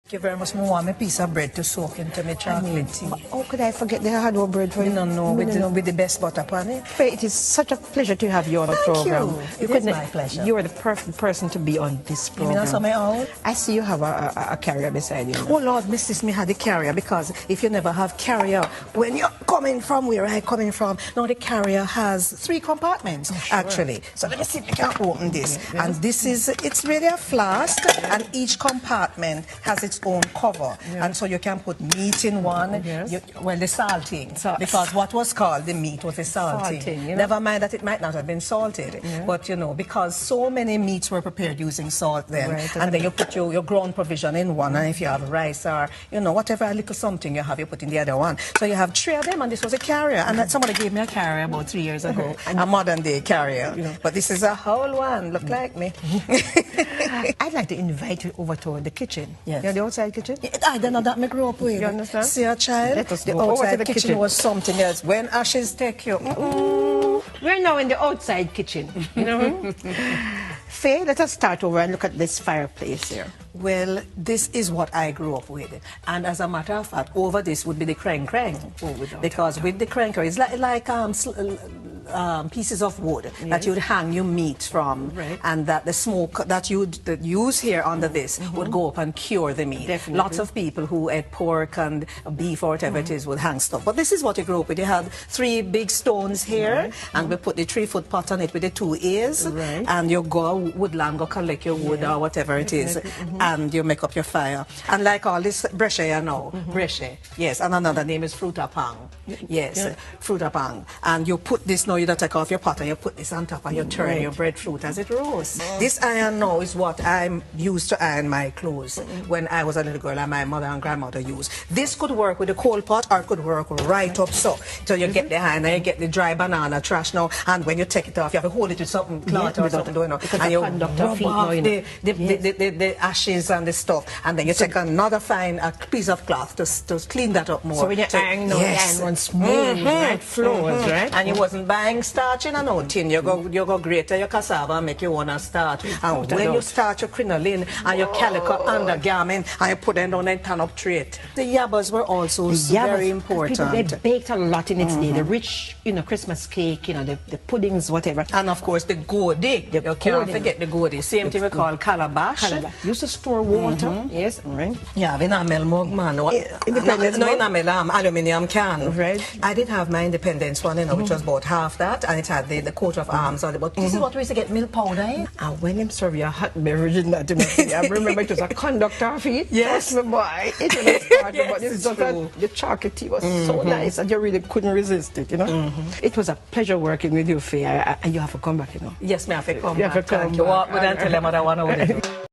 Thank you very much. I want a piece of bread to soak into my chocolate tea. How could I forget the hard-work bread for you? No, with the best butter upon it. Faye, it is such a pleasure to have you on the program. It is my pleasure. You are the perfect person to be on this program. You know something else? I see you have a carrier beside you. Oh Lord, Mrs. Me had the carrier, because if you never have carrier, when you're coming from where I'm coming from, now the carrier has 3 compartments, actually. So let me see if I can open this. Yes. And this is, it's really a flask, and each compartment has its own cover. And so you can put meat in one, the salting, because what was called the meat was the salting. You know? Never mind that it might not have been salted, but you know, because so many meats were prepared using salt then, and then you put your ground provision in one, and if you have rice or, you know, whatever little something you have, you put in the other one. So you have 3 of them, and this was a carrier, and somebody gave me a carrier about 3 years ago, a modern day carrier, but this is a whole one, look like me. I'd like to invite you over to the kitchen. Yes. You know the outside kitchen? I don't know that me grew up with. You understand? See a child? Let us the go outside over to the kitchen was something else. When ashes take you. We're now in the outside kitchen. You know? Faye, let us start over and look at this fireplace here. Well, this is what I grew up with. And as a matter of fact, over this would be the kreng. Because with the kreng, it's like pieces of wood that you'd hang your meat from, and that the smoke that you'd use here under this would go up and cure the meat. Definitely. Lots of people who ate pork and beef or whatever it is would hang stuff. But this is what you grew up with. You had 3 big stones here, and we put the 3-foot pot on it with the 2 ears, and you go woodland, go collect your wood or whatever it is, and you make up your fire. And like all this breche, you know, breche, yes, and another name is fruitapang, yes, fruitapang. And you put this now, you don't take off your pot and you put this on top and you turn your breadfruit as it roasts. This iron now is what I used to iron my clothes when I was a little girl, and my mother and grandmother used. This could work with a coal pot, or it could work right up so you get the iron and you get the dry banana trash now, and when you take it off, you have to hold it with something, cloth or something, you know, and you rub off the ashes and the stuff, and then you take another fine piece of cloth to clean that up more. So when you iron, the iron runs smooth, right, flows, right? And you wasn't buying starch in a no tin. You go grate your cassava and make your own starch. And when you start your crinoline and your calico undergarment, and you put them down and turn up tray it. The yabbas were also very important. They baked a lot in its day. The rich, you know, Christmas cake, you know, the puddings, whatever. And of course the godi. You can't forget the godi. Same thing we call calabash. Used to store water. Yes, right. Yeah, we enamel mug, man. No enamel aluminium can. Right. I did have my independence one, you know, which was about half that, and it had the coat of arms on it. But this is what we used to get milk powder in. And when him serve you a hot beverage in that, I remember it was a conductor feed. Yes. Trust me, boy. It was started, yes, but this just the chocolate tea was so nice, and you really couldn't resist it, you know. It was a pleasure working with you, Faye, and you have to come back, you know. Yes, me have to come back. Thank you. What would I tell them what I want to do?